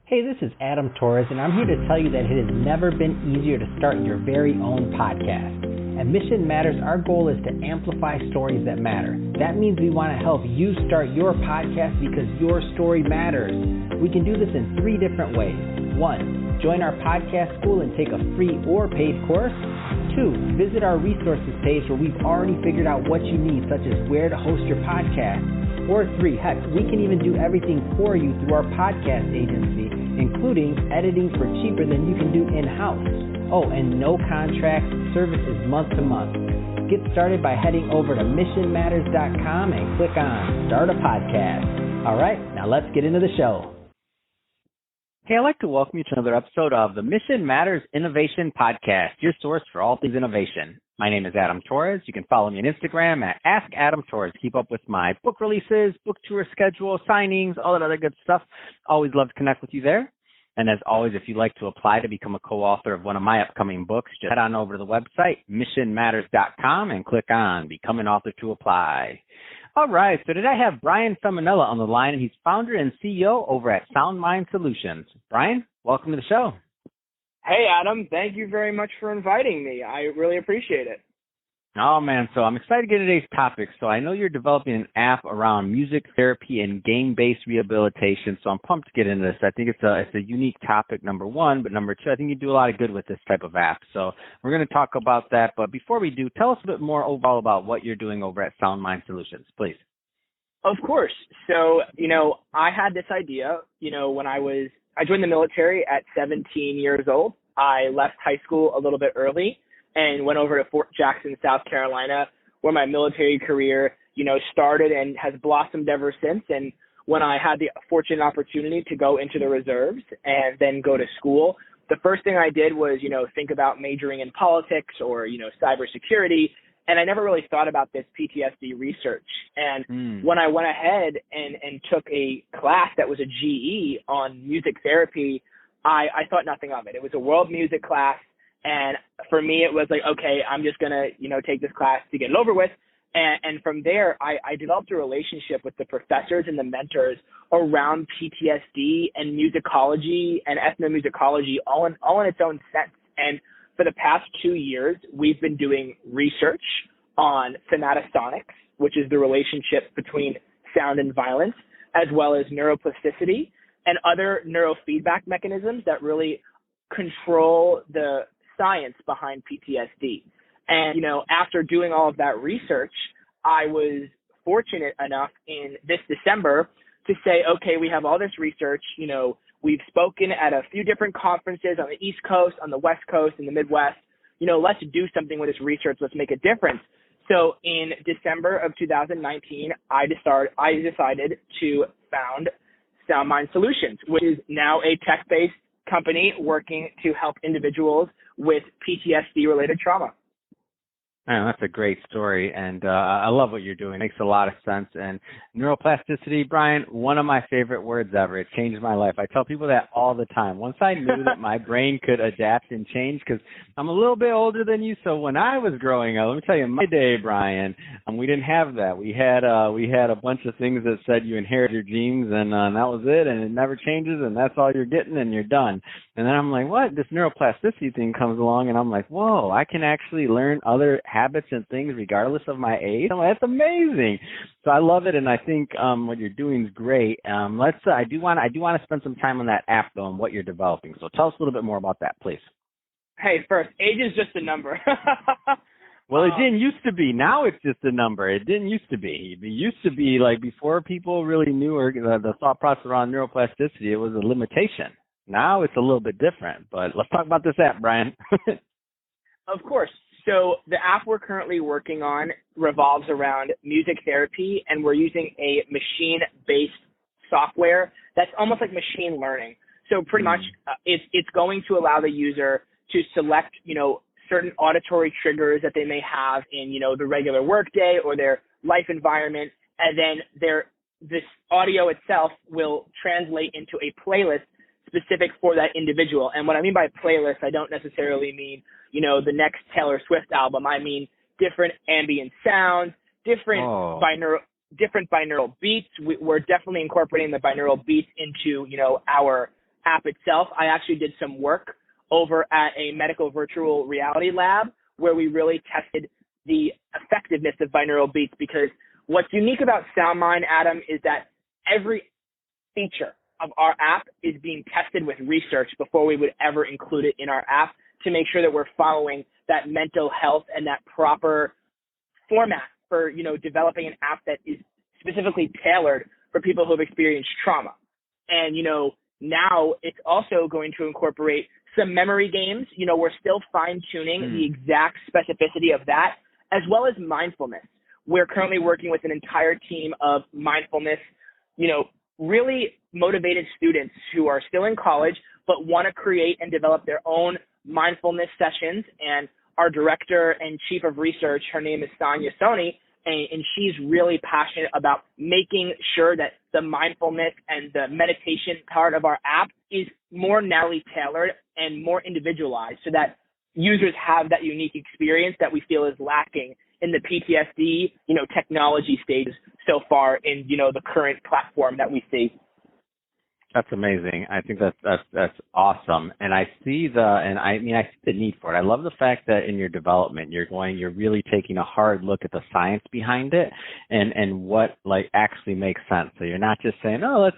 Hey, this is Adam Torres, and I'm here to tell you that it has never been easier to start your very own podcast. At Mission Matters, our goal is to amplify stories that matter. That means we want to help you start your podcast because your story matters. We can do this in 3 different ways. 1, join our podcast school and take a free or paid course. 2, visit our resources page where we've already figured out what you need, such as where to host your podcast. Or 3, heck, we can even do everything for you through our podcast agency, including editing for cheaper than you can do in-house. Oh, and no contracts, services month to month. Get started by heading over to missionmatters.com and click on Start a Podcast. All right, now let's get into the show. Hey, I'd like to welcome you to another episode of the Mission Matters Innovation Podcast, your source for all things innovation. My name is Adam Torres. You can follow me on Instagram at AskAdamTorres. Keep up with my book releases, book tour schedule, signings, all that other good stuff. Always love to connect with you there. And as always, if you'd like to apply to become a co-author of one of my upcoming books, just head on over to the website, missionmatters.com, and click on Become an Author to apply. All right, so today I have Brian Femminella on the line, and he's founder and CEO over at Sound Mind Solutions. Brian, welcome to the show. Hey, Adam. Thank you very much for inviting me. I really appreciate it. Oh, man. So I'm excited to get today's topic. So I know you're developing an app around music therapy and game-based rehabilitation. So I'm pumped to get into this. I think it's a unique topic, number one. But number two, I think you do a lot of good with this type of app. So we're going to talk about that. But before we do, tell us a bit more overall about what you're doing over at Sound Mind Solutions, please. Of course. So, I had this idea, when I joined the military at 17 years old. I left high school a little bit early and went over to Fort Jackson, South Carolina, where my military career, started and has blossomed ever since. And when I had the fortunate opportunity to go into the reserves and then go to school, the first thing I did was, think about majoring in politics or, cybersecurity. And I never really thought about this PTSD research. And when I went ahead and took a class that was a GE on music therapy, I thought nothing of it. It was a world music class. And for me, it was like, okay, I'm just going to, take this class to get it over with. And from there, I developed a relationship with the professors and the mentors around PTSD and musicology and ethnomusicology all in its own sense. And for the past 2 years, we've been doing research on somatosonics, which is the relationship between sound and violence, as well as neuroplasticity and other neurofeedback mechanisms that really control the science behind PTSD. And, after doing all of that research, I was fortunate enough in this December to say, okay, we have all this research, we've spoken at a few different conferences on the East Coast, on the West Coast, in the Midwest. Let's do something with this research. Let's make a difference. So in December of 2019, I decided to found Sound Mind Solutions, which is now a tech-based company working to help individuals with PTSD-related trauma. Man, that's a great story, and I love what you're doing. It makes a lot of sense. And neuroplasticity, Brian, one of my favorite words ever. It changed my life. I tell people that all the time. Once I knew that my brain could adapt and change, because I'm a little bit older than you, so when I was growing up, let me tell you, my day, Brian, we didn't have that. We had a bunch of things that said you inherit your genes, and that was it, and it never changes, and that's all you're getting, and you're done. And then I'm like, what? This neuroplasticity thing comes along, and I'm like, whoa, I can actually learn other habits and things regardless of my age. I'm like, that's amazing. So I love it, and I think what you're doing is great. I do want to spend some time on that app though and what you're developing. So tell us a little bit more about that, please. Hey, first, age is just a number. Well, it didn't used to be. Now it's just a number. It didn't used to be. It used to be like before people really knew or the thought process around neuroplasticity, it was a limitation. Now it's a little bit different. But let's talk about this app, Brian. Of course. So the app we're currently working on revolves around music therapy, and we're using a machine-based software that's almost like machine learning. So pretty much it's going to allow the user to select, certain auditory triggers that they may have in, the regular workday or their life environment, and then this audio itself will translate into a playlist specific for that individual. And what I mean by playlist, I don't necessarily mean, the next Taylor Swift album. I mean different ambient sounds, different binaural beats. We're definitely incorporating the binaural beats into, our app itself, I actually did some work over at a medical virtual reality lab where we really tested the effectiveness of binaural beats, because what's unique about SoundMind, Adam, is that every feature of our app is being tested with research before we would ever include it in our app to make sure that we're following that mental health and that proper format for, developing an app that is specifically tailored for people who have experienced trauma. And, now it's also going to incorporate some memory games. We're still fine-tuning the exact specificity of that, as well as mindfulness. We're currently working with an entire team of mindfulness, really motivated students who are still in college but want to create and develop their own mindfulness sessions. And our director and chief of research, her name is Sonia Soni, and she's really passionate about making sure that the mindfulness and the meditation part of our app is more narrowly tailored and more individualized so that users have that unique experience that we feel is lacking in the PTSD, technology stages so far in, the current platform that we see. That's amazing. I think that's awesome. And I see I see the need for it. I love the fact that in your development, you're really taking a hard look at the science behind it and what actually makes sense. So you're not just saying, oh,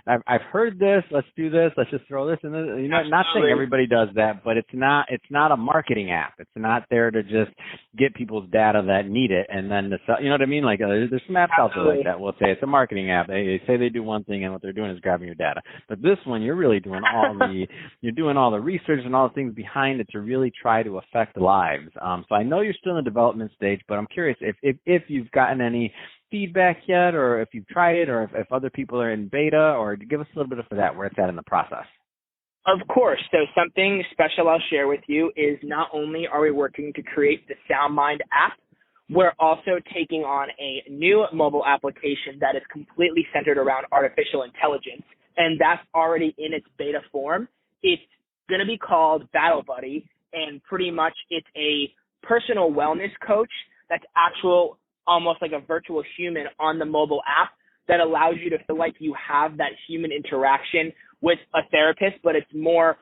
I've heard this, let's do this, let's just throw this in this. Not saying everybody does that, but it's not a marketing app. It's not there to just get people's data that need it and then you know what I mean? There's some apps out there like that. We'll say it's a marketing app. They say they do one thing and what they're doing is grabbing your data. But this one, you're really doing all the research and all the things behind it to really try to affect lives. So I know you're still in the development stage, but I'm curious if you've gotten any feedback yet, or if you've tried it, or if other people are in beta, or give us a little bit of that, where it's at in the process. Of course. So something special I'll share with you is not only are we working to create the SoundMind app, we're also taking on a new mobile application that is completely centered around artificial intelligence. And that's already in its beta form. It's going to be called Battle Buddy, and pretty much it's a personal wellness coach that's almost like a virtual human on the mobile app that allows you to feel like you have that human interaction with a therapist, but it's more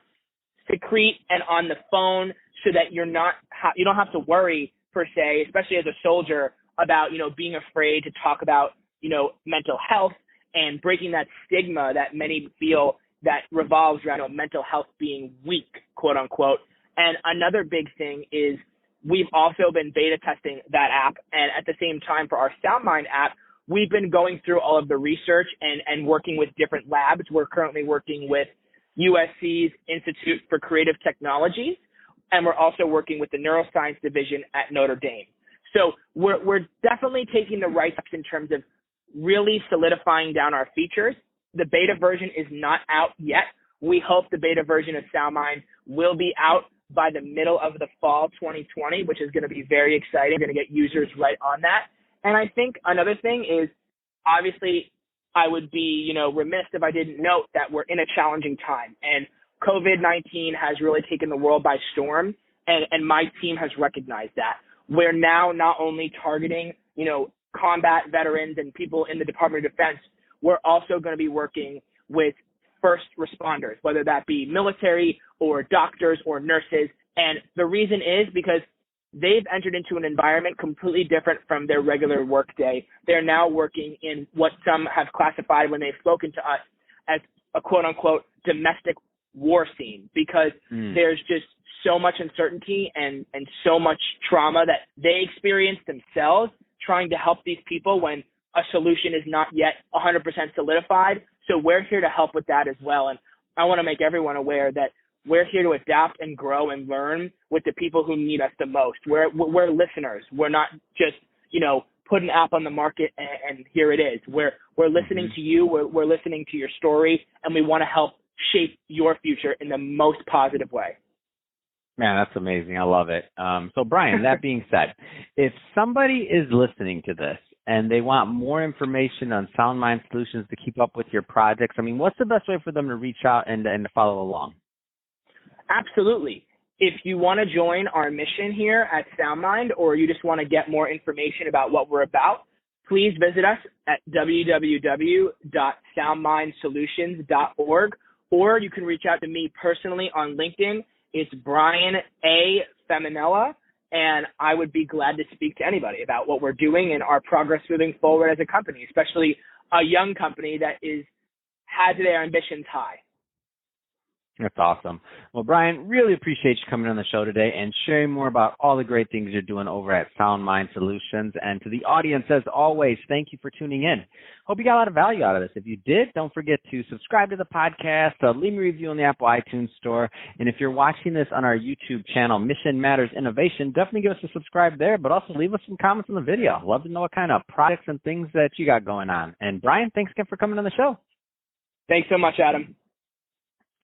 discreet and on the phone so that you don't have to worry per se, especially as a soldier, about, being afraid to talk about, mental health and breaking that stigma that many feel that revolves around mental health being weak, quote unquote. And another big thing is we've also been beta testing that app. And at the same time for our SoundMind app, we've been going through all of the research and working with different labs. We're currently working with USC's Institute for Creative Technologies, and we're also working with the Neuroscience Division at Notre Dame. So we're definitely taking the right steps in terms of really solidifying down our features. The beta version is not out yet. We hope the beta version of SoundMind will be out by the middle of the fall 2020, which is going to be very exciting. We're going to get users right on that. And I think another thing is, obviously, I would be, remiss if I didn't note that we're in a challenging time. And COVID-19 has really taken the world by storm, and my team has recognized that. We're now not only targeting, combat veterans and people in the Department of Defense, we're also going to be working with first responders, whether that be military or doctors or nurses. And the reason is because they've entered into an environment completely different from their regular workday. They're now working in what some have classified when they've spoken to us as a quote unquote domestic war scene, because there's just so much uncertainty and so much trauma that they experience themselves trying to help these people when a solution is not yet 100% solidified. So we're here to help with that as well. And I want to make everyone aware that we're here to adapt and grow and learn with the people who need us the most. We're listeners. We're not just, put an app on the market and here it is. We're listening to you. We're listening to your story, and we want to help shape your future in the most positive way. Man, that's amazing. I love it. So, Brian, that being said, if somebody is listening to this and they want more information on SoundMind Solutions to keep up with your projects, what's the best way for them to reach out and to follow along? Absolutely. If you want to join our mission here at SoundMind, or you just want to get more information about what we're about, please visit us at www.soundmindsolutions.org, or you can reach out to me personally on LinkedIn. It's Brian A. Femminella, and I would be glad to speak to anybody about what we're doing and our progress moving forward as a company, especially a young company that has their ambitions high. That's awesome. Well, Brian, really appreciate you coming on the show today and sharing more about all the great things you're doing over at Sound Mind Solutions. And to the audience, as always, thank you for tuning in. Hope you got a lot of value out of this. If you did, don't forget to subscribe to the podcast, leave me a review on the Apple iTunes Store. And if you're watching this on our YouTube channel, Mission Matters Innovation, definitely give us a subscribe there, but also leave us some comments on the video. Love to know what kind of products and things that you got going on. And Brian, thanks again for coming on the show. Thanks so much, Adam.